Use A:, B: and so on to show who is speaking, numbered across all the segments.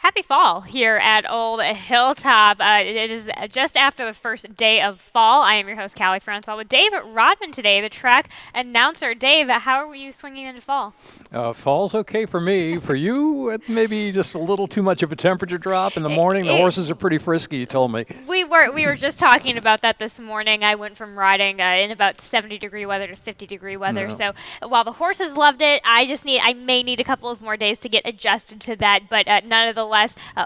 A: Happy fall here at Old Hilltop. It is just after the first day of fall. I am your host, Callie Franzel, with Dave Rodman today, the track announcer. Dave, how are you swinging into fall?
B: Fall's okay for me. For you, maybe just a little too much of a temperature drop in the
A: It,
B: morning. The
A: it,
B: horses are pretty frisky, you told me.
A: we were just talking about that this morning. I went from riding in about 70-degree weather to 50-degree weather.
B: No.
A: So while the horses loved it, I may need a couple of more days to get adjusted to that. But nonetheless,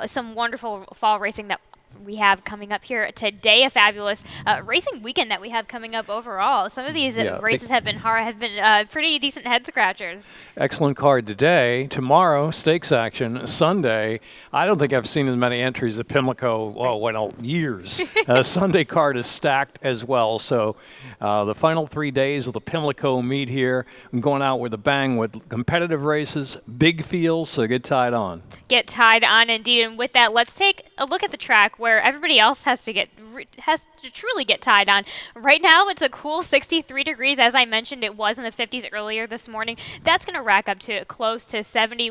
A: some wonderful fall racing that we have coming up here today. A fabulous racing weekend that we have coming up overall. Some of these
B: Yeah,
A: races have been hard, have been pretty decent head scratchers.
B: excellent card today. Tomorrow, stakes action. Sunday, I don't think I've seen as many entries at Pimlico, years. Sunday card is stacked as well. So the final 3 days of the Pimlico meet here, going out with a bang with competitive races, big fields, so get tied on.
A: Get tied on indeed. And with that, let's take a look at the track where everybody else has to truly get tied on. Right now, it's a cool 63 degrees. As I mentioned, it was in the 50s earlier this morning. That's going to rack up to close to 70.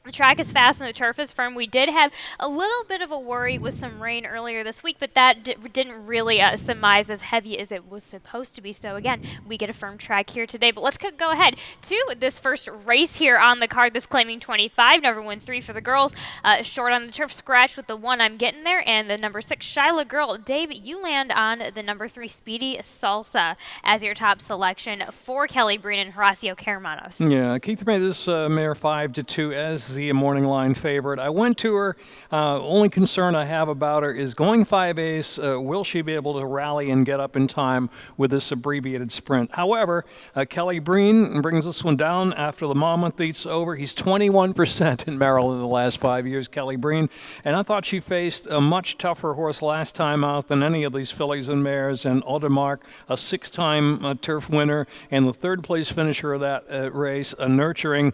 A: The track is fast and the turf is firm. We did have a little bit of a worry with some rain earlier this week, but that didn't really surmise as heavy as it was supposed to be. So again, we get a firm track here today. But let's go ahead to this first race here on the card. This claiming 25, number 1-3 for the girls. Short on the turf, scratch with the 1 I'm getting there, and the number 6 Shyla Girl. Dave, you land on the number 3 Speedy Salsa as your top selection for Kelly Breen and Horacio Caramanos.
B: Yeah, Keith made this mare 5-2 as the morning line favorite. I went to her. Only concern I have about her is going 5 ace. Will she be able to rally and get up in time with this abbreviated sprint? However, Kelly Breen brings this one down after the Monmouth beat's over. He's 21% in Maryland in the last 5 years, Kelly Breen. And I thought she faced a much tougher horse last time out than any of these fillies and mares. And Aldermark, a 6-time turf winner and the third-place finisher of that race, a nurturing,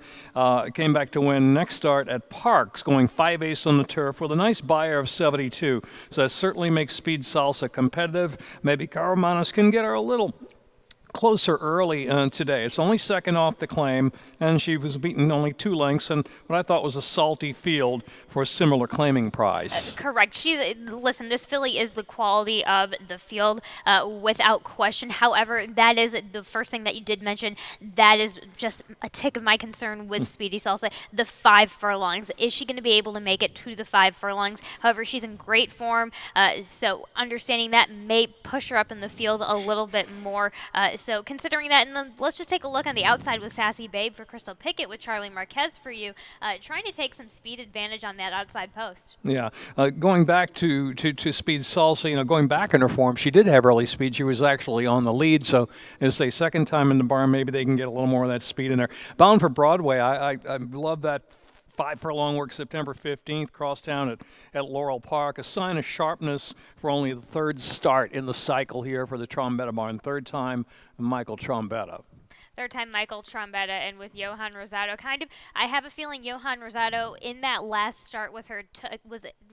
B: came back to win next start at Parks, going 5 ace on the turf with a nice buyer of 72. So that certainly makes Speed Salsa competitive. Maybe Caramanos can get her a little closer early today. It's only second off the claim, and she was beaten only 2 lengths and what I thought was a salty field for a similar claiming price.
A: Correct. Listen, this filly is the quality of the field without question. However, that is the first thing that you did mention. That is just a tick of my concern with Speedy Salsa. The 5 furlongs. Is she going to be able to make it to the 5 furlongs? However, she's in great form, so understanding that may push her up in the field a little bit more. So considering that, and then let's just take a look on the outside with Sassy Babe for Crystal Pickett with Charlie Marquez for you, trying to take some speed advantage on that outside post.
B: Yeah, going back to Speed Salsa, going back in her form, she did have early speed. She was actually on the lead, so it's a second time in the barn. Maybe they can get a little more of that speed in there. Bound for Broadway, I love that 5 furlong work September 15th, crosstown at Laurel Park. A sign of sharpness for only the third start in the cycle here for the Trombetta barn. Third time, Michael Trombetta.
A: Third time Michael Trombetta, and with Johan Rosado, I have a feeling Johan Rosado in that last start with her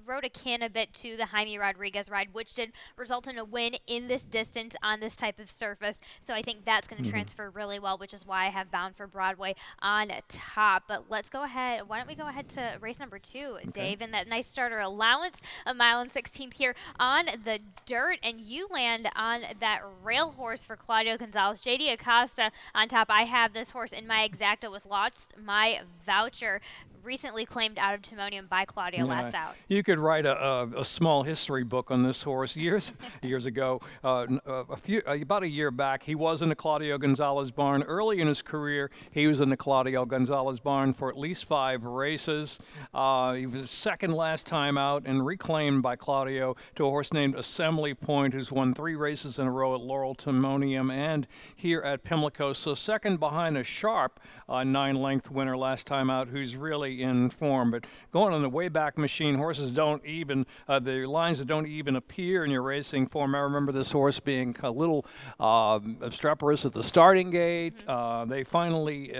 A: rode akin a bit to the Jaime Rodriguez ride, which did result in a win in this distance on this type of surface. So I think that's going to transfer really well, which is why I have Bound for Broadway on top. But let's go ahead. Why don't we go ahead to race number 2, Dave, and that nice starter allowance, a 1.16 here on the dirt, and you land on that rail horse for Claudio Gonzalez, JD Acosta on top. I have this horse in my exacta with Lost My Voucher, recently claimed out of Timonium by Claudio last out.
B: You could write a small history book on this horse. Years ago, about a year back, he was in the Claudio Gonzalez barn. Early in his career, he was in the Claudio Gonzalez barn for at least 5 races. He was second last time out and reclaimed by Claudio to a horse named Assembly Point, who's won 3 races in a row at Laurel Timonium and here at Pimlico. So second behind a sharp 9-length winner last time out, who's really in form. But going on the Wayback Machine, horses don't even, the lines that don't even appear in your racing form. I remember this horse being a little obstreperous at the starting gate. They finally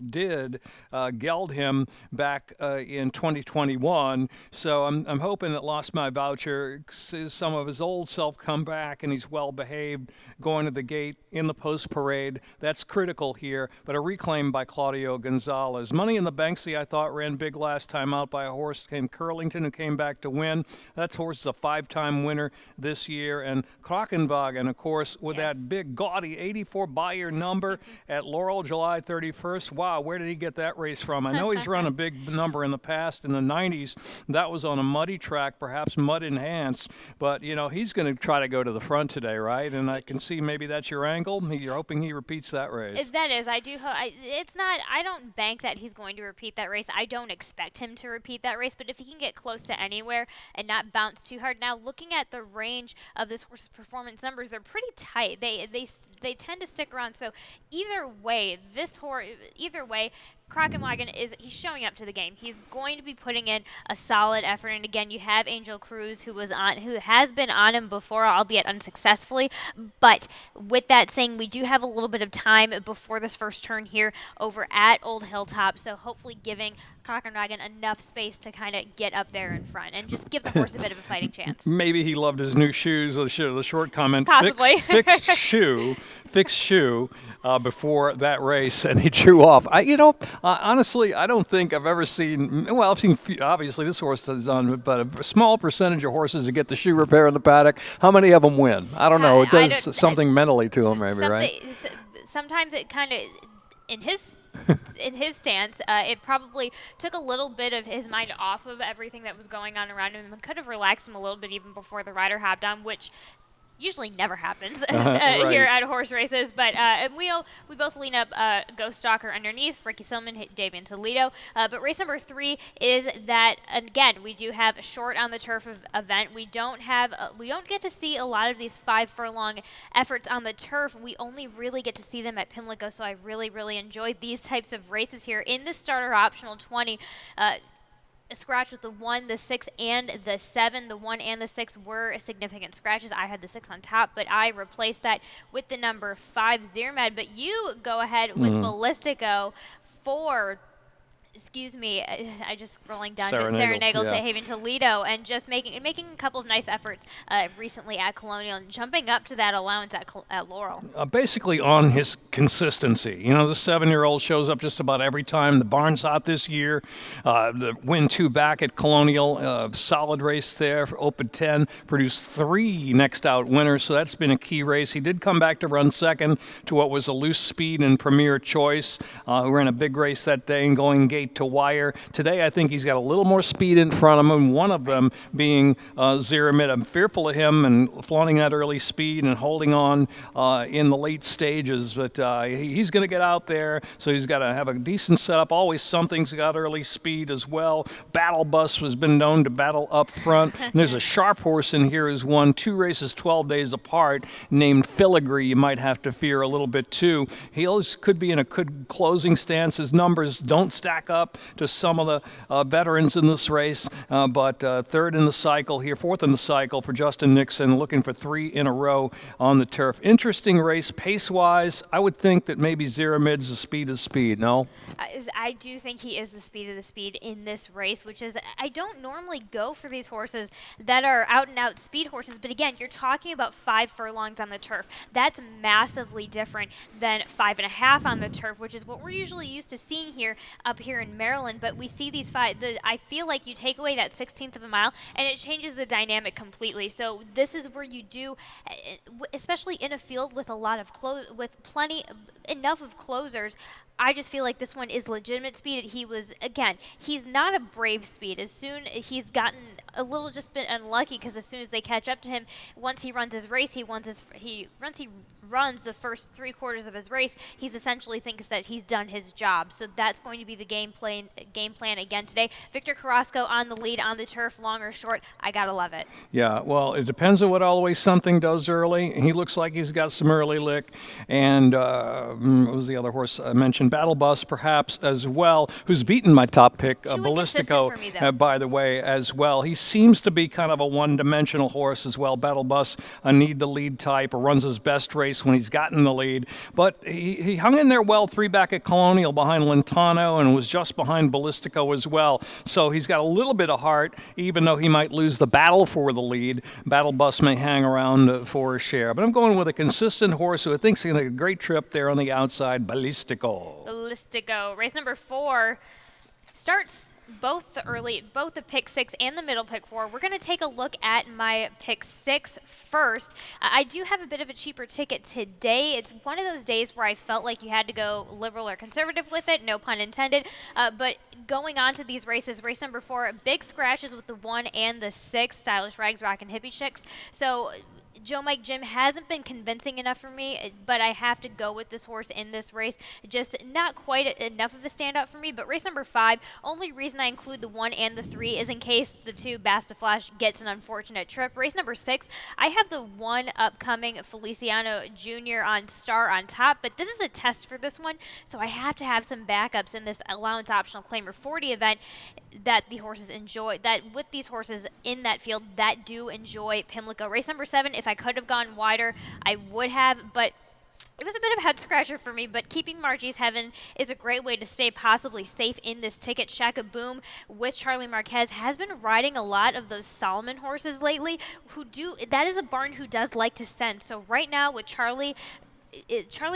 B: did geld him back in 2021. So I'm hoping that Lost My Voucher sees some of his old self come back and he's well behaved going to the gate in the post parade. That's critical here, but a reclaim by Claudio Gonzalez. Money in the Banksy, I thought, ran big last time out by a horse named Curlington, who came back to win. That horse is a 5-time winner this year. And Krakenwagen, of course, with that big, gaudy 84 Bayer number at Laurel, July 31st. Wow, where did he get that race from? I know he's run a big number in the past in the 90s. That was on a muddy track, perhaps mud enhanced. But, you know, he's going to try to go to the front today, right? And I can see maybe that's your angle. You're hoping he repeats that race.
A: That is. I do. It's not. I don't bank that he's going to repeat that race. I don't expect him to repeat that race. But if he can get close to anywhere and not bounce too hard. Now, looking at the range of this horse's performance numbers, they're pretty tight. They tend to stick around. So either way, Krakenwagen he's showing up to the game. He's going to be putting in a solid effort. And again, you have Angel Cruz who has been on him before, albeit unsuccessfully. But with that saying, we do have a little bit of time before this first turn here over at Old Hilltop. So hopefully giving Krakenwagen enough space to kind of get up there in front and just give the horse a bit of a fighting chance.
B: Maybe he loved his new shoes. The short comment.
A: Possibly.
B: Fixed shoe. Before that race, and he drew off. Honestly, I don't think I've ever seen. Well, I've seen obviously this horse has done, but a small percentage of horses that get the shoe repair in the paddock. How many of them win? I don't know. It does something mentally to them, maybe, right?
A: Sometimes it kind of. In his stance, it probably took a little bit of his mind off of everything that was going on around him and could have relaxed him a little bit even before the rider hopped on, which usually never happens here at horse races. But we both lean up Ghost Stalker underneath, Ricky Silman, Davian Toledo. But race number 3 is that, again, we do have a short on the turf event. We don't get to see a lot of these 5 furlong efforts on the turf. We only really get to see them at Pimlico, so I really, really enjoy these types of races here. In the starter optional 20, a scratch with the 1, the 6, and the 7. The 1 and the 6 were significant scratches. I had the 6 on top, but I replaced that with the number 5, Zermad. But you go ahead with Ballistico for I just scrolling down to Saranagle to Haven Toledo, and just making a couple of nice efforts recently at Colonial and jumping up to that allowance at Laurel.
B: Basically on his consistency. You know, the 7-year-old shows up just about every time. The barn's hot this year. The win 2 back at Colonial, solid race there. Open 10, produced 3 next out winners, so that's been a key race. He did come back to run second to what was a loose speed and Premier Choice, who ran a big race that day and going gate to wire. Today, I think he's got a little more speed in front of him, one of them being Zeramid. I'm fearful of him and flaunting that early speed and holding on in the late stages, but he's going to get out there, so he's got to have a decent setup. Always something's got early speed as well. Battle Bus has been known to battle up front. And there's a sharp horse in here who's won 2 races 12 days apart named Filigree. You might have to fear a little bit too. He always could be in a good closing stance. His numbers don't stack up to some of the veterans in this race, but 3rd in the cycle here, 4th in the cycle for Justin Nixon, looking for 3 in a row on the turf. Interesting race pace-wise. I would think that maybe Zeramid's the speed of speed, no?
A: I do think he is the speed of the speed in this race, which is, I don't normally go for these horses that are out-and-out speed horses, but again, you're talking about 5 furlongs on the turf. That's massively different than 5.5 on the turf, which is what we're usually used to seeing up here in Maryland. But we see these 5. I feel like you take away that 16th of a mile, and it changes the dynamic completely. So this is where you do, especially in a field with a lot of enough of closers. I just feel like this one is legitimate speed. He's not a brave speed. He's gotten a little just bit unlucky, because as soon as they catch up to him, once he runs his race, he runs the first 3 quarters of his race, he's essentially thinks that he's done his job. So that's going to be the game plan again today. Victor Carrasco on the lead on the turf, long or short. I gotta love it.
B: Yeah, well, it depends on what Always Something does early. He looks like he's got some early lick. And what was the other horse I mentioned? Battle Bus, perhaps, as well, who's beaten my top pick, Ballistico, by the way, as well. He seems to be kind of a one-dimensional horse as well. Battle Bus, a need-the-lead type, or runs his best race when he's gotten the lead. But he hung in there well, 3 back at Colonial behind Lentano, and was just behind Ballistico as well. So he's got a little bit of heart, even though he might lose the battle for the lead. Battle Bus may hang around for a share. But I'm going with a consistent horse who I think's going to get a great trip there on the outside, Ballistico.
A: Ballistico. Race number 4. starts both the pick six and the middle pick four. We're going to take a look at my pick six first. I do have a bit of a cheaper ticket today. It's one of those days where I felt like you had to go liberal or conservative with it, no pun intended. But going on to these races, race number 4, big scratches with the 1 and the 6, Stylish Rags, Rockin' Hippie Chicks. So Joe Mike Jim hasn't been convincing enough for me, but I have to go with this horse in this race. Just not quite enough of a standout for me. But race number 5, only reason I include the 1 and the 3 is in case the 2, Basta Flash, gets an unfortunate trip. Race number 6, I have the 1 upcoming Feliciano Jr. on Star on top, but this is a test for this one, so I have to have some backups in this allowance optional claimer 40 event that the horses enjoy, that with these horses in that field that do enjoy Pimlico. Race number 7, if I could have gone wider, I would have, but it was a bit of a head scratcher for me, but keeping Margie's Heaven is a great way to stay possibly safe in this ticket. Shaka Boom with Charlie Marquez has been riding a lot of those Solomon horses lately that is a barn who does like to send. So right now with Charlie's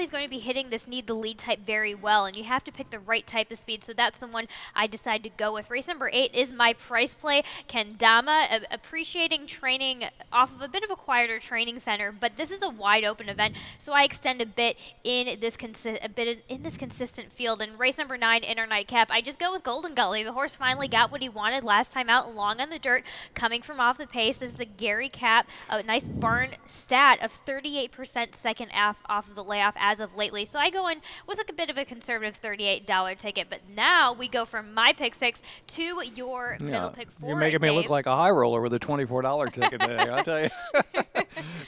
A: going to be hitting this need the lead type very well, and you have to pick the right type of speed, so that's the one I decided to go with. Race number 8 is my price play, Kendama, appreciating training off of a bit of a quieter training center, but this is a wide open event, so I extend a bit in this consistent field. In race number 9, Inner Nightcap, I just go with Golden Gully. The horse finally got what he wanted last time out, long on the dirt, coming from off the pace. This is a Gary Cap, a nice barn stat of 38% second off of the layoff as of lately. So I go in with like a bit of a conservative $38 ticket. But now we go from my pick 6 to your middle pick 4.
B: You're making me look like a high roller with a $24 ticket today, I'll tell you.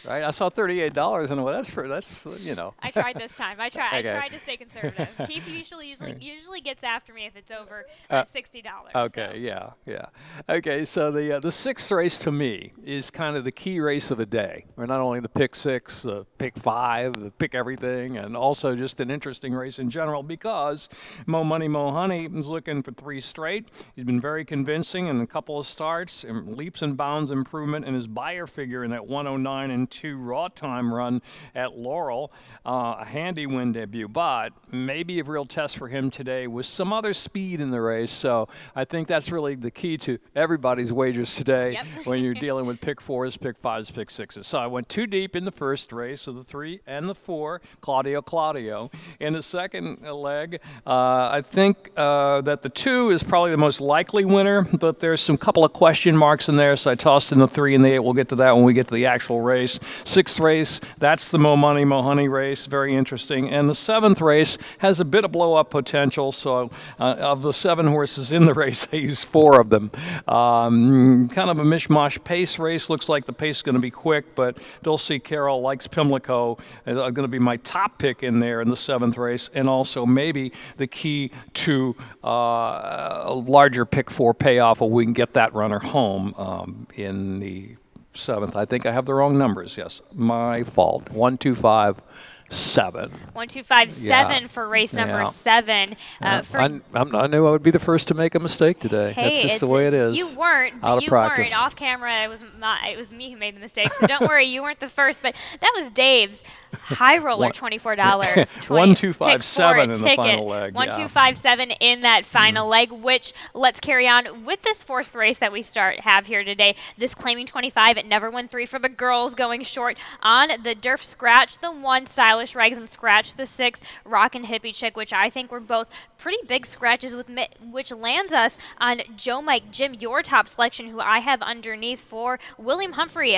B: Right? I saw $38 and well, that's you know.
A: I tried this time. I tried
B: Okay.
A: to stay conservative. Keith usually gets after me if it's over $60.
B: Okay,
A: so.
B: yeah. Okay, so the 6th race to me is kind of the key race of the day. Or not only the pick 6, the pick 5, the pick everything, and also just an interesting race in general because Mo Money Mo Honey is looking for 3 straight. He's been very convincing in a couple of starts, and leaps and bounds improvement in his buyer figure in that 109 and 2 raw time run at Laurel. A handy win debut, but maybe a real test for him today with some other speed in the race. So I think that's really the key to everybody's wagers today when you're dealing with pick 4s, pick 5s, pick 6s. So I went too deep in the first race, so the 3 and the 4, Claudio. In the second leg, I think that the 2 is probably the most likely winner, but there's some couple of question marks in there, so I tossed in the 3 and the 8. We'll get to that when we get to the actual race. 6th race, that's the Mo Money Mo Honey race, very interesting. And the 7th race has a bit of blow-up potential, so of the 7 horses in the race, I used 4 of them. Kind of a mishmash pace race. Looks like the pace is going to be quick, but Dulcie Carroll likes Pimlico. Going to be my top pick in there in the 7th race, and also maybe the key to a larger pick 4 payoff, or we can get that runner home in the 7th. I think I have the wrong numbers. Yes, my fault. 1, 2, 5, 7.
A: 1, 2, 5, 7 for race number 7.
B: I knew I would be the first to make a mistake today.
A: Hey,
B: that's just the way it is.
A: You weren't.
B: Out of practice.
A: Off camera, it was me who made the mistake. So don't worry, you weren't the first. But that was Dave's high roller $24.
B: 1, 2, 5, 7 in the final leg.
A: 1, 2, 5, 7 in that final leg. Which let's carry on with this 4th race that we have here today. This claiming 25 at Never Win 3 for the girls, going short on the Durf Scratch, the 1 Stylish Rags, and Scratch the 6 Rockin' Hippie Chick, which I think were both pretty big scratches, which lands us on Joe Mike Jim, your top selection, who I have underneath for William Humphrey,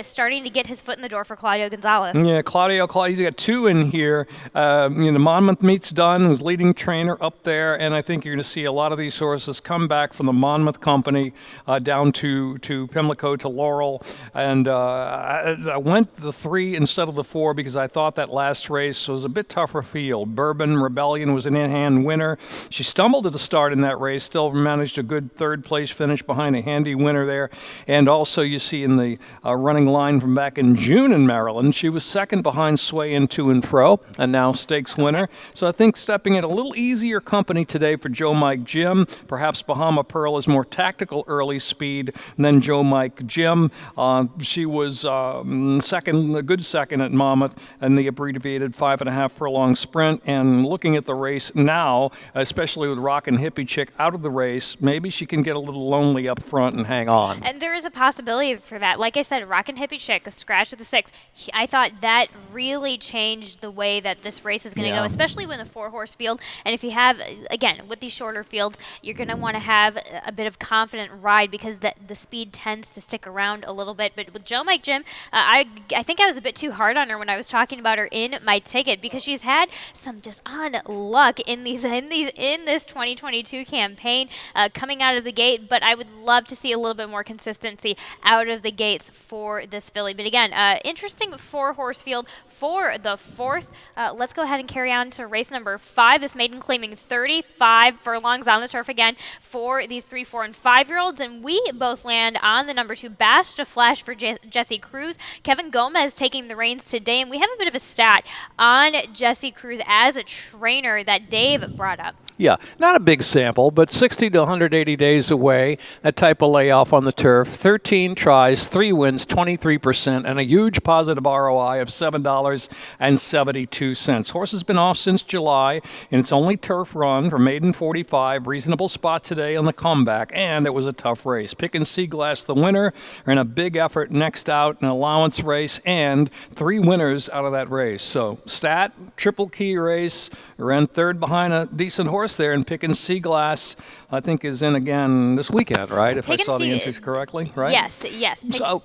A: starting to get his foot in the door for Claudio Gonzalez.
B: Yeah, Claudio's got 2 in here. Monmouth Meat's done, was leading trainer up there, and I think you're going to see a lot of these horses come back from the Monmouth Company down to Pimlico to Laurel, and I went the 3 instead of the 4 because I thought that last race was a bit tougher field. Bourbon Rebellion was an in-hand winner. She stumbled at the start in that race, still managed a good 3rd place finish behind a handy winner there. And also you see in the running line from back in June in Maryland, she was 2nd behind Sway in To and Fro, and now stakes winner. So I think stepping in a little easier company today for Joe Mike Jim. Perhaps Bahama Pearl is more tactical early speed than Joe Mike Jim. She was a good second at Monmouth, and the breeding abbreviated 5.5 furlong sprint. And looking at the race now, especially with Rockin' Hippie Chick out of the race, maybe she can get a little lonely up front and hang on.
A: And there is a possibility for that. Like I said, Rockin' Hippie Chick, a scratch of the 6. I thought that really changed the way that this race is going to go, especially when a 4-horse field. And if you have, again, with these shorter fields, you're going to want to have a bit of confident ride because the speed tends to stick around a little bit. But with Joe Mike Jim, I think I was a bit too hard on her when I was talking about her in my ticket because she's had some just on luck in this 2022 campaign coming out of the gate. But I would love to see a little bit more consistency out of the gates for this filly. But again, interesting 4-horse field for the 4th. Let's go ahead and carry on to race number 5. This maiden claiming 35 furlongs on the turf again for these 3, 4, and 5-year-olds. And we both land on the number 2, Bash to Flash for Jesse Cruz. Kevin Gomez taking the reins today. And we have a bit of a stat on Jesse Cruz as a trainer that Dave brought up.
C: Yeah, not a big sample, but 60 to 180 days away, that type of layoff on the turf. 13 tries, 3 wins, 23%, and a huge positive ROI of $7.72. Horse has been off since July, and it's only turf run for maiden 45. Reasonable spot today on the comeback, and it was a tough race. Pick and Seaglass, the winner, in a big effort next out, an allowance race, and 3 winners out of that race. So, stat, triple key race, ran 3rd behind a decent horse there, and Pick and Seaglass, I think, is in again this weekend, right? If I saw the entries correctly, right?
A: Yes.
C: So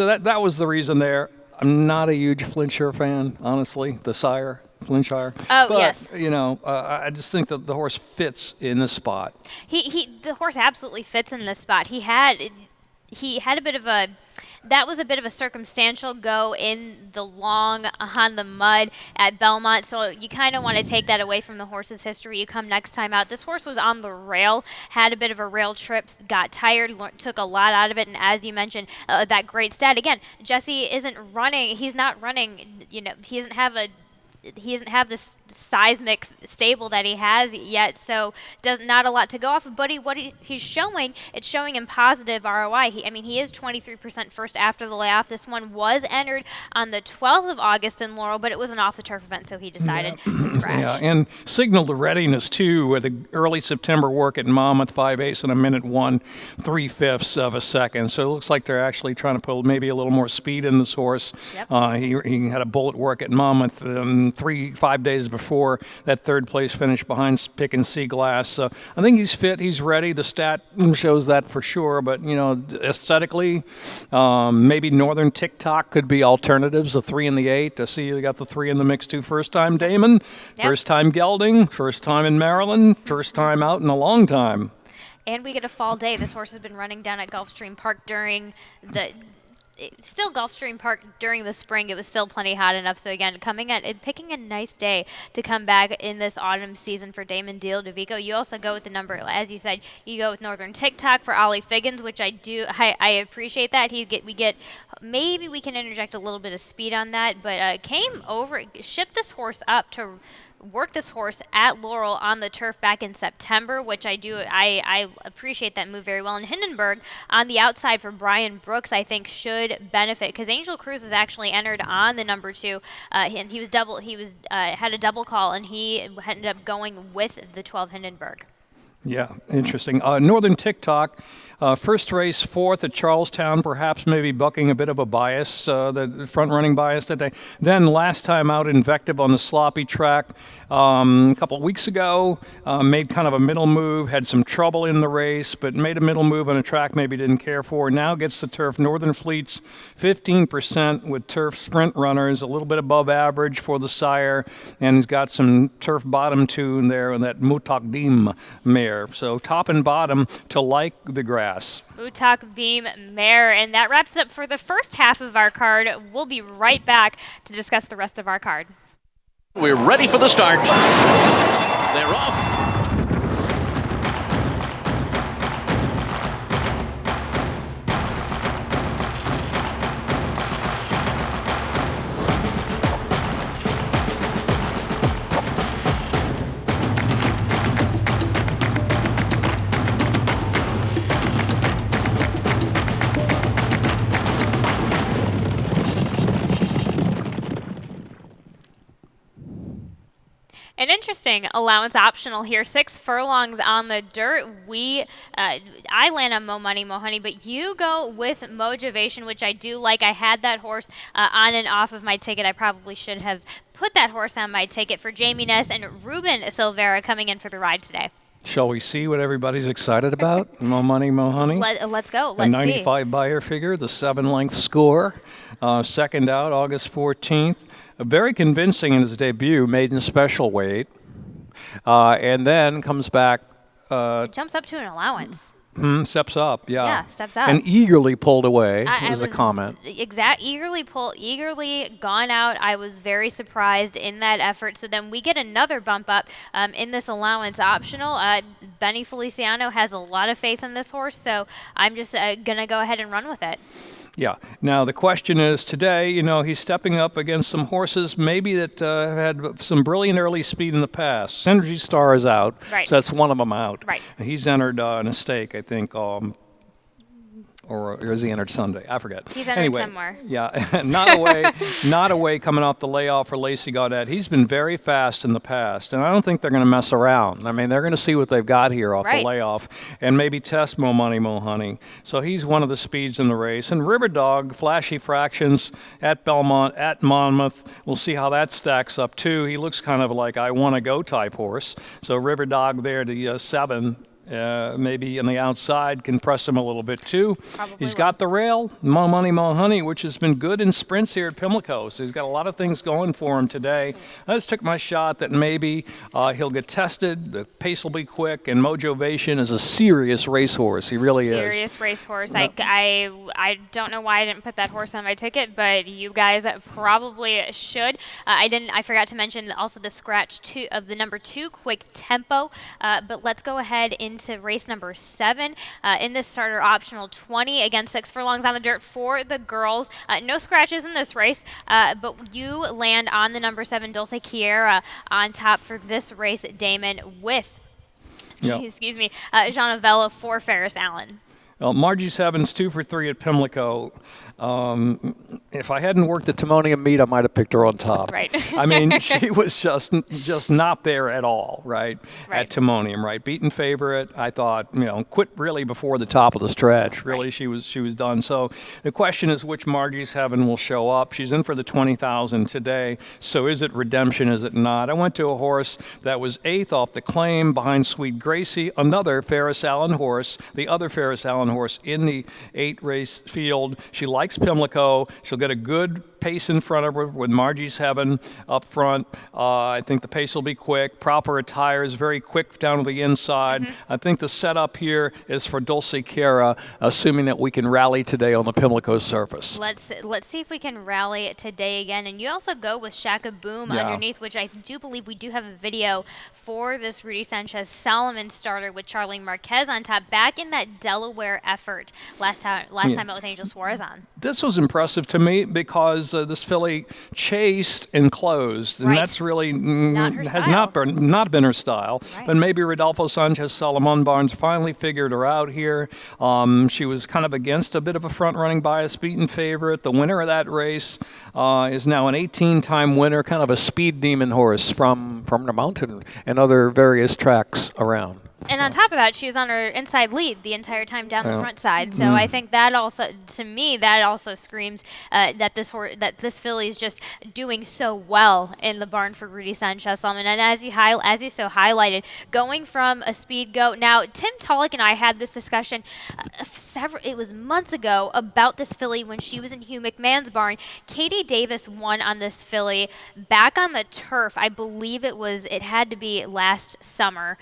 C: that was the reason there. I'm not a huge Flintshire fan, honestly. The sire, Flintshire.
A: Oh,
C: but,
A: yes.
C: I just think that the horse fits in this spot.
A: The horse absolutely fits in this spot. He had a bit of a. That was a bit of a circumstantial go in the long on the mud at Belmont, so you kind of want to take that away from the horse's history. You come next time out. This horse was on the rail, had a bit of a rail trip, got tired, took a lot out of it, and as you mentioned, that great stat. Again, Jesse isn't running. He's not running. He doesn't have this seismic stable that he has yet, so not a lot to go off of. But he's showing, it's showing him positive ROI. He is 23% first after the layoff. This one was entered on the 12th of August in Laurel, but it was an off-the-turf event, so he decided to scratch.
B: Yeah, and signaled the readiness, too, with the early September work at Monmouth, 5/8 and a minute 1 3/5 of a second. So it looks like they're actually trying to put maybe a little more speed in this horse.
A: Yep.
B: He had a bullet work at Monmouth 5 days before that 3rd place finish behind Pick and Seaglass. So I think he's fit, he's ready. The stat shows that for sure. But, aesthetically, maybe Northern TikTok could be alternatives, the 3 and the 8. I see you got the 3 in the mix too. First time Damon, first time Gelding, first time in Maryland, first time out in a long time.
A: And we get a fall day. This horse has been running down at Gulfstream Park during the spring. It was still plenty hot enough. So again, picking a nice day to come back in this autumn season for Damon Deal DeVico. You also go with the number, as you said, you go with Northern TikTok for Ollie Figgins, which I appreciate that. Maybe we can interject a little bit of speed on that, but shipped this horse up to worked this horse at Laurel on the turf back in September, which I appreciate that move very well. And Hindenburg on the outside for Brian Brooks, I think, should benefit because Angel Cruz was actually entered on the number 2, and he had a double call, and he ended up going with the 12 Hindenburg.
B: Yeah, interesting. Northern TikTok, first race 4th at Charlestown, perhaps maybe bucking a bit of a bias, the front-running bias that day. Then last time out, Invective on the sloppy track a couple of weeks ago, made kind of a middle move, had some trouble in the race, but made a middle move on a track maybe didn't care for. Now gets the turf. Northern Fleets, 15% with turf sprint runners, a little bit above average for the sire, and he's got some turf bottom tune there in that Mutakdim mare. So top and bottom to like the grass.
A: Utak Beam Mare. And that wraps up for the first half of our card. We'll be right back to discuss the rest of our card.
D: We're ready for the start. They're off.
A: convincing allowance optional here. 6 furlongs on the dirt. I land on Mo Money, Mo Honey, but you go with Motivation, which I do like. I had that horse on and off of my ticket. I probably should have put that horse on my ticket for Jamie Ness and Ruben Silvera coming in for the ride today.
B: Shall we see what everybody's excited about? Mo Money, Mo Honey.
A: Let's go.
B: A
A: Let's
B: 95 buyer figure, the 7-length score. Second out, August 14th. Very convincing in his debut, maiden special weight. And then comes back.
A: It jumps up to an allowance.
B: Steps up, yeah.
A: Yeah, steps up.
B: And eagerly pulled away
A: I
B: was the comment.
A: Eagerly gone out. I was very surprised in that effort. So then we get another bump up in this allowance optional. Benny Feliciano has a lot of faith in this horse, so I'm just going to go ahead and run with it.
B: Yeah. Now, the question is today, he's stepping up against some horses maybe that have had some brilliant early speed in the past. Synergy Star is out,
A: Right.
B: so that's one of them out.
A: Right.
B: He's entered in a stake, I think, or is he entered Sunday? I forget.
A: He's entered somewhere.
B: Yeah, not away coming off the layoff for Lacey Gaudet. He's been very fast in the past, and I don't think they're going to mess around. I mean, they're going to see what they've got here off the layoff and maybe test Mo Money, Mo Honey. So he's one of the speeds in the race. And River Dog, flashy fractions at Belmont, at Monmouth. We'll see how that stacks up, too. He looks kind of like I want to go type horse. So River Dog there, the 7. Maybe on the outside can press him a little bit too. He's got the rail, Mo Money, Mo Honey, which has been good in sprints here at Pimlico. So he's got a lot of things going for him today. I just took my shot that maybe he'll get tested, the pace will be quick, and Motivation is a serious racehorse. He really is.
A: Serious racehorse. Yep. I don't know why I didn't put that horse on my ticket, but you guys probably should. I forgot to mention also the scratch of the number 2, Quick Tempo. But let's go ahead into race number 7 in this starter optional 20. Again, 6 furlongs on the dirt for the girls. No scratches in this race, but you land on the number 7 Dulce Quiera on top for this race, Damon, with excuse me, Jean Avella for Ferris Allen.
B: Well, Margie Seven's 2 for 3 at Pimlico. If I hadn't worked the Timonium meet, I might have picked her on top.
A: Right.
B: I mean, she was just not there at all, right? At Timonium, right? Beaten favorite. I thought, quit really before the top of the stretch. Really, she was done. So the question is which Margie's Heaven will show up. She's in for the 20,000 today. So is it redemption? Is it not? I went to a horse that was 8th off the claim behind Sweet Gracie, another Ferris Allen horse, the other Ferris Allen horse in the 8-race field. She likes Pimlico. She'll get a good pace in front of her with Margie's Heaven up front. I think the pace will be quick. Proper attires, very quick down to the inside. I think the setup here is for Dulce Quiera, assuming that we can rally today on the Pimlico surface.
A: Let's see if we can rally today again. And you also go with Shaka Boom underneath, which I do believe we do have a video for this Rudy Sanchez Solomon starter with Charlene Marquez on top back in that Delaware effort last time out with Angel Suarez on.
B: This was impressive to me because this filly chased and closed, and that's really has not been her style. But maybe Rodolfo Sanchez Salomon Barnes finally figured her out here. She was kind of against a bit of a front-running bias, beaten favorite. The winner of that race is now an 18-time winner, kind of a speed demon horse from the mountain and other various tracks around.
A: And on top of that, she was on her inside lead the entire time down the front side. So I think that also, to me, that also screams that this filly is just doing so well in the barn for Rudy Sanchez Solomon. And as you so highlighted, going from a speed goat. Now, Tim Tulloch and I had this discussion it was months ago about this filly when she was in Hugh McMahon's barn. Katie Davis won on this filly back on the turf. I believe it had to be last summer.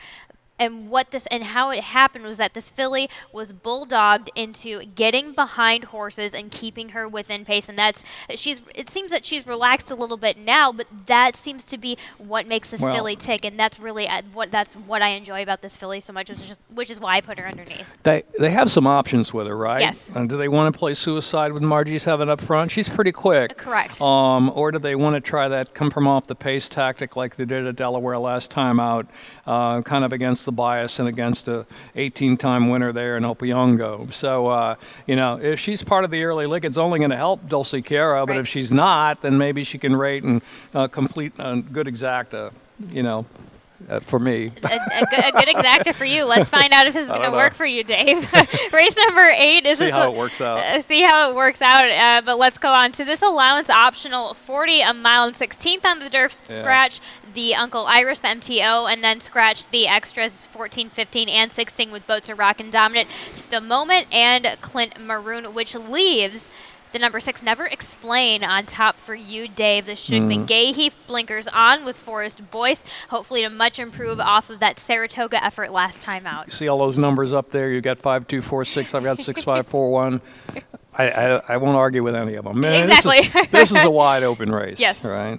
A: And how it happened was that this filly was bulldogged into getting behind horses and keeping her within pace. And it seems that she's relaxed a little bit now, but that seems to be what makes this filly tick. And that's really what I enjoy about this filly so much, which is why I put her underneath.
B: They have some options with her, right?
A: Yes.
B: Do they want to play Suicide with Margie's Heaven up front? She's pretty quick.
A: Correct.
B: Or do they want to try that come from off the pace tactic like they did at Delaware last time out, kind of against the bias and against a 18-time winner there in Opiongo. So, if she's part of the early lick, it's only going to help Dulce Quiera, but if she's not, then maybe she can rate and complete a good exacta,
C: for me.
A: A good exacta for you. Let's find out if this is going to work for you, Dave. Race number 8 is
B: See how it works out.
A: See how it works out. But let's go on to this allowance optional 40, a mile and 16th on the dirt scratch. The Uncle Irish, the MTO, and then scratch the extras 14, 15, and 16 with Boats Are Rockin' Dominant, The Moment, and Clint Maroon, which leaves the number 6, Never Explain, on top for you, Dave. The Shug McGahee blinkers on with Forrest Boyce, hopefully to much improve off of that Saratoga effort last time out.
B: You see all those numbers up there? You got 5246. I've got 6541. I won't argue with any of them. Man,
A: Exactly.
B: This is a wide open race.
A: Yes.
B: Right.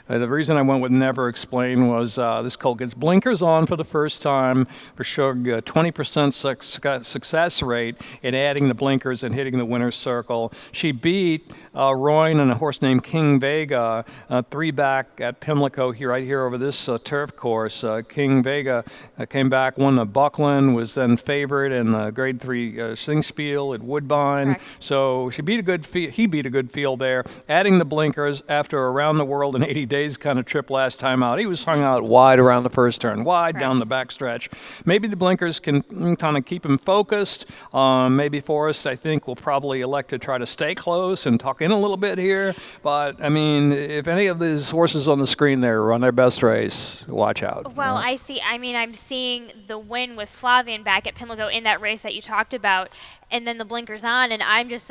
B: The reason I went with Never Explain was this colt gets blinkers on for the first time for Shug, 20% success rate in adding the blinkers and hitting the winner's circle. She beat Royne and a horse named King Vega, 3 back at Pimlico right here over this turf course. King Vega came back, won the Buckland, was then favored in the Grade 3 Singspiel at Woodbine.
A: Correct.
B: So he beat a good field there, adding the blinkers after around the world in 80 days kind of trip last time out. He was hung out wide around the first turn, wide down the backstretch. Maybe the blinkers can kind of keep him focused. Maybe Forrest, I think, will probably elect to try to stay close and tuck in a little bit here. But, I mean, if any of these horses on the screen there run their best race, watch out.
A: Well, I'm seeing the win with Flavian back at Pimlico in that race that you talked about, and then the blinkers on, and I'm just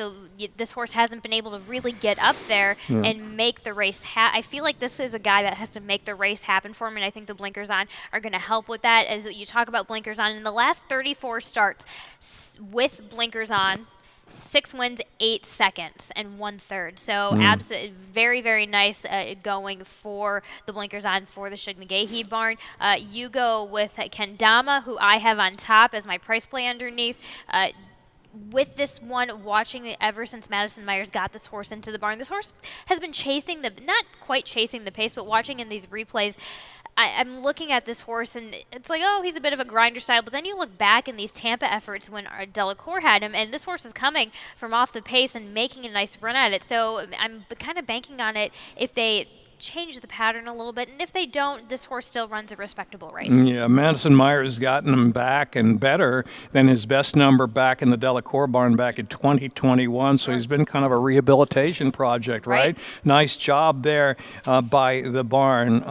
A: this horse hasn't been able to really get up there and make the race I feel like this is a guy that has to make the race happen for him, and I think the blinkers on are going to help with that. As you talk about blinkers on, in the last 34 starts with blinkers on, 6 wins, 8 seconds, and 1/3. So absolutely very, very nice going for the blinkers on for the Shug McGahee barn. You go with Kendama, who I have on top as my price play underneath. With this one, watching it ever since Madison Myers got this horse into the barn, this horse has been not quite chasing the pace, but watching in these replays, I'm looking at this horse, and it's like, oh, he's a bit of a grinder style, but then you look back in these Tampa efforts when Delacour had him, and this horse is coming from off the pace and making a nice run at it. So I'm kind of banking on it if they change the pattern a little bit, and if they don't, this horse still runs a respectable race.
B: Yeah, Madison Myers gotten him back and better than his best number back in the Delacour barn back in 2021, so he's been kind of a rehabilitation project, right? Nice job there by the barn.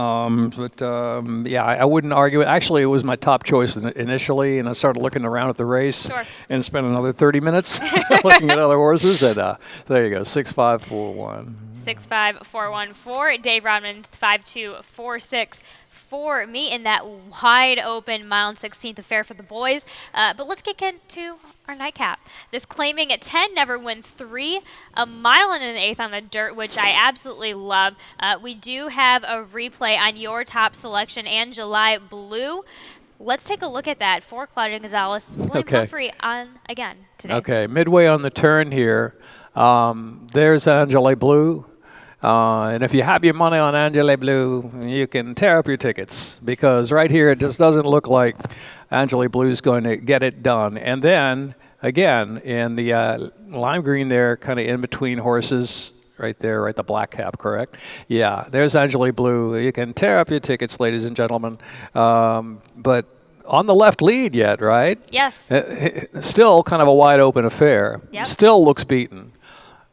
B: Yeah, I wouldn't argue it. Actually, it was my top choice initially, and I started looking around at the race and spent another 30 minutes looking at other horses, and there you go, 6-5-4-1.
A: 65414. Dave Rodman 5246 for me in that wide open mile and 16th affair for the boys. But let's get into our nightcap. This claiming at 10, Never Win 3, a mile and an eighth on the dirt, which I absolutely love. We do have a replay on your top selection and July Blue. Let's take a look at that for Claudia Gonzalez. William Humphrey on again today.
C: Okay, midway on the turn here. There's Angela Blue. And if you have your money on Angela Blue, you can tear up your tickets, because right here it just doesn't look like Angela Blue's going to get it done. And then, again, in the lime green there, kind of in between horses, right there, right, the black cap, correct? Yeah, there's Angela Blue. You can tear up your tickets, ladies and gentlemen. But on the left lead yet, right?
A: Yes.
C: Still kind of a wide open affair.
A: Yep.
C: Still looks beaten.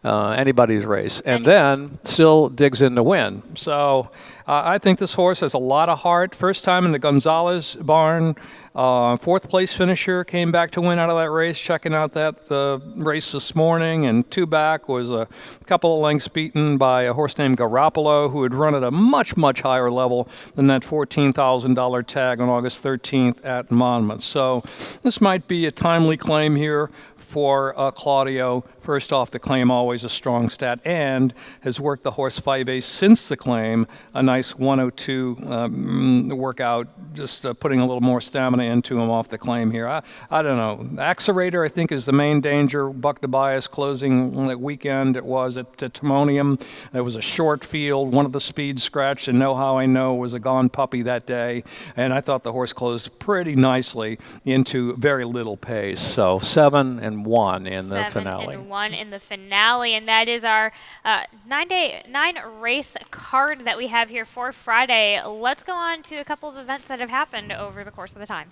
C: Anybody's race, and then still digs in to win.
B: So I think this horse has a lot of heart. First time in the Gonzalez barn, 4th place finisher, came back to win out of that race. Checking out the race this morning, and 2 back was a couple of lengths beaten by a horse named Garoppolo, who had run at a much, much higher level than that $14,000 tag on August 13th at Monmouth. So this might be a timely claim here for Claudio. First off, the claim always a strong stat, and has worked the horse 5A since the claim. A nice 102 workout, just putting a little more stamina
C: of into him off the claim here. I don't know. Accelerator, I think, is the main danger. Buck Tobias closing that weekend. It was at Timonium. It was a short field. One of the speeds scratched, and Know How I Know was a gone puppy that day. And I thought the horse closed pretty nicely into very little pace. So 7-1 in the finale.
A: 7-1 in the finale, and that is our 9 race card that we have here for Friday. Let's go on to a couple of events that have happened over the course of the time.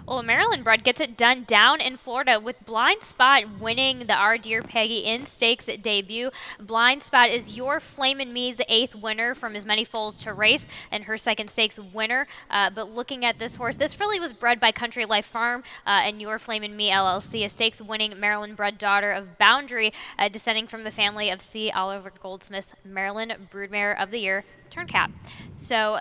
A: Well, a Maryland bred gets it done down in Florida with Blind Spot winning the Our Dear Peggy in stakes debut. Blind Spot is Your Flamin' Me's 8th winner from As Many Foals to Race and her 2nd stakes winner. But looking at this horse, this filly was bred by Country Life Farm and Your Flamin' Me LLC, a stakes winning Maryland bred daughter of Boundary, descending from the family of C. Oliver Goldsmith's Maryland Broodmare of the Year Turncap. So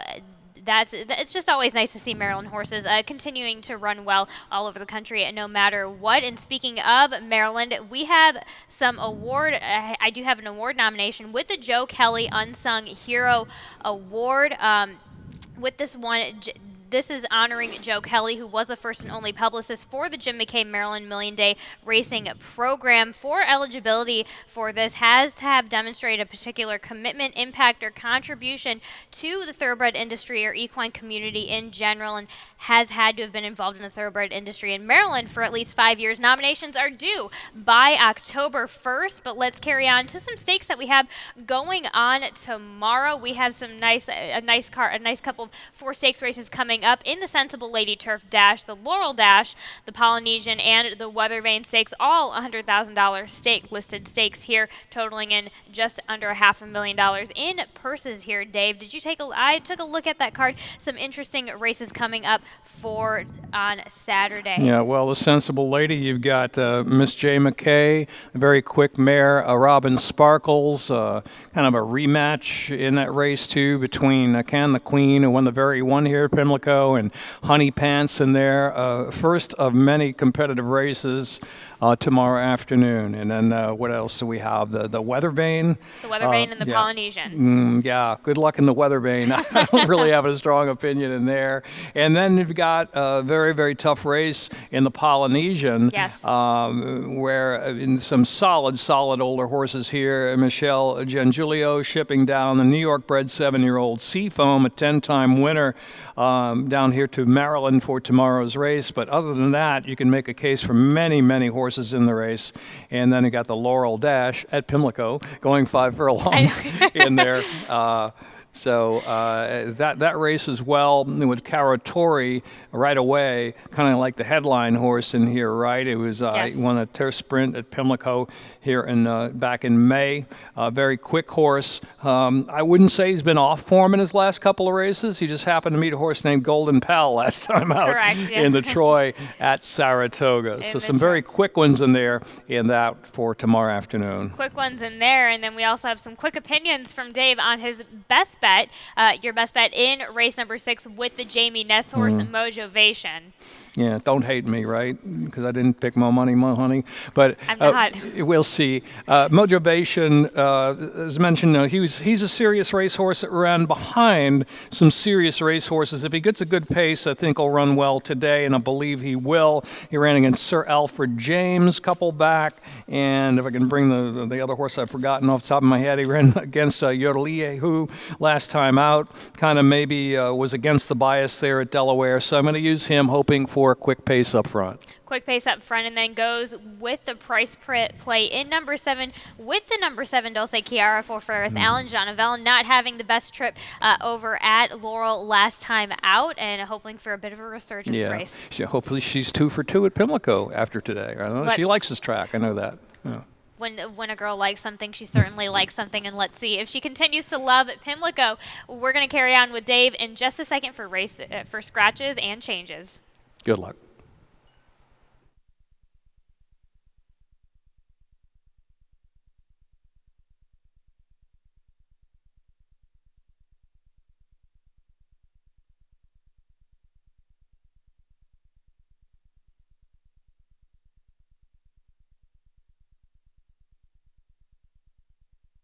A: it's just always nice to see Maryland horses continuing to run well all over the country, no matter what. And speaking of Maryland, we have some award. I do have an award nomination with the Joe Kelly Unsung Hero Award. With this one, this is honoring Joe Kelly, who was the first and only publicist for the Jim McKay Maryland Million Day Racing Program. For eligibility for this, has to have demonstrated a particular commitment, impact, or contribution to the thoroughbred industry or equine community in general, and has had to have been involved in the thoroughbred industry in Maryland for at least 5 years. Nominations are due by October 1st, but let's carry on to some stakes that we have going on tomorrow. We have some a nice couple of 4 stakes races coming up in the Sensible Lady Turf Dash, the Laurel Dash, the Polynesian, and the Weather Vane Stakes, all $100,000 stake listed stakes here, totaling in just under $500,000 in purses here. Dave, I took a look at that card. Some interesting races coming up on Saturday.
C: Yeah, well, the Sensible Lady, you've got Miss J. McKay, a very quick mare, Robin Sparkles, kind of a rematch in that race too between Can the Queen, who won the very one here at Pimlico, and Honey Pants in there. First of many competitive races tomorrow afternoon. And then what else do we have? The Weather Vane.
A: The Weather Vane and the Polynesian.
C: Yeah, good luck in the Weather Vane. I don't really have a strong opinion in there. And then you've got a very, very tough race in the Polynesian.
A: Yes.
C: Where in some solid older horses here. Michelle Giangulio shipping down the New York bred 7-year-old Seafoam, a 10-time winner, down here to Maryland for tomorrow's race. But other than that, you can make a case for many, many horses in the race. And then you got the Laurel Dash at Pimlico going 5 furlongs in there. So that race as well with Caratori right away, kind of like the headline horse in here, right? It was he won a turf sprint at Pimlico here back in May. Very quick horse. I wouldn't say he's been off form in his last couple of races. He just happened to meet a horse named Golden Pal last time out.
A: Correct, yeah.
C: In the Troy at Saratoga. So some very quick ones in there in that for tomorrow afternoon.
A: Quick ones in there, and then we also have some quick opinions from Dave on his best bet. Your best bet in race number 6 with the Jamie Ness horse, Mojovation.
C: Yeah, don't hate me, right? Because I didn't pick my money, my honey. But
A: I'm not.
C: We'll see. Mojovation, as mentioned, he's a serious racehorse that ran behind some serious racehorses. If he gets a good pace, I think he'll run well today, and I believe he will. He ran against Sir Alfred James, couple back, and if I can bring the other horse I've forgotten off the top of my head, he ran against Yorliehu last time out. Kind of maybe was against the bias there at Delaware, so I'm going to use him, hoping for a quick pace up front.
A: Quick pace up front, and then goes with the price play in number 7 with the number 7 Dulce Chiara for Ferris Allen. Jonavelle not having the best trip over at Laurel last time out, and hoping for a bit of a resurgence race.
C: Hopefully she's 2 for 2 at Pimlico after today. I don't know. She likes this track. I know that. Yeah.
A: When a girl likes something, she certainly likes something, and let's see if she continues to love Pimlico. We're going to carry on with Dave in just a second for scratches and changes.
C: Good luck.